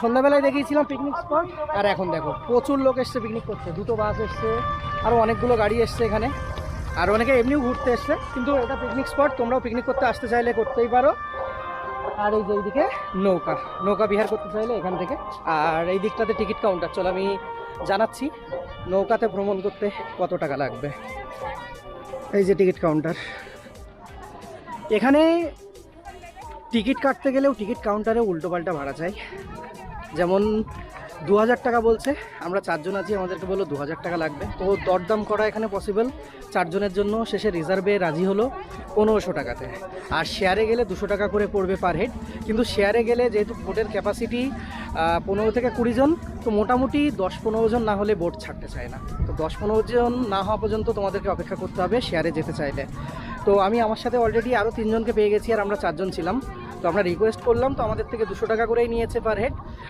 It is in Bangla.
সন্ধ্যাবেলায় দেখিয়েছিলাম পিকনিক স্পট, আর এখন দেখো প্রচুর লোক এসছে পিকনিক করতে। দুটো বাস এসছে, আরও অনেকগুলো গাড়ি এসছে এখানে, আর অনেকে এমনিও ঘুরতে এসছে। কিন্তু এটা পিকনিক স্পট, তোমরাও পিকনিক করতে আসতে চাইলে করতেই পারো। আর এই যে এইদিকে নৌকা বিহার করতে চাইলে এখান থেকে। আর এই দিকটাতে টিকিট কাউন্টার, চলো আমি জানাচ্ছি নৌকাতে ভ্রমণ করতে কত টাকা লাগবে। এই যে টিকিট কাউন্টার, এখানে টিকিট কাটতে গেলেও টিকিট কাউন্টারে উল্টোপাল্টা ভাড়া চাই। যেমন 2000 টাকা বলছে, আমরা 4 জন আছি, আমাদেরকে বললো 2000 টাকা লাগবে। তো দরদাম করা এখানে পসিবল। 4 জনের জন্য শেষে রিজার্ভে রাজি হলো 1500 টাকাতে। আর শেয়ারে গেলে 200 টাকা করে পড়বে পার হেড। কিন্তু শেয়ারে গেলে যেহেতু বোটের ক্যাপাসিটি 15 থেকে 20 জন, তো মোটামুটি 10-15 জন না হলে বোট ছাড়তে চায় না। তো 10-15 জন না হওয়া পর্যন্ত তোমাদেরকে অপেক্ষা করতে হবে শেয়ারে যেতে চাইলে। তো আমি আমার সাথে অলরেডি আরও 3 জনকে পেয়ে গেছি, আর আমরা 4 জন ছিলাম। তো আমরা রিকোয়েস্ট করলাম, তো আমাদের থেকে 200 টাকা করেই নিয়েছে পার হেড।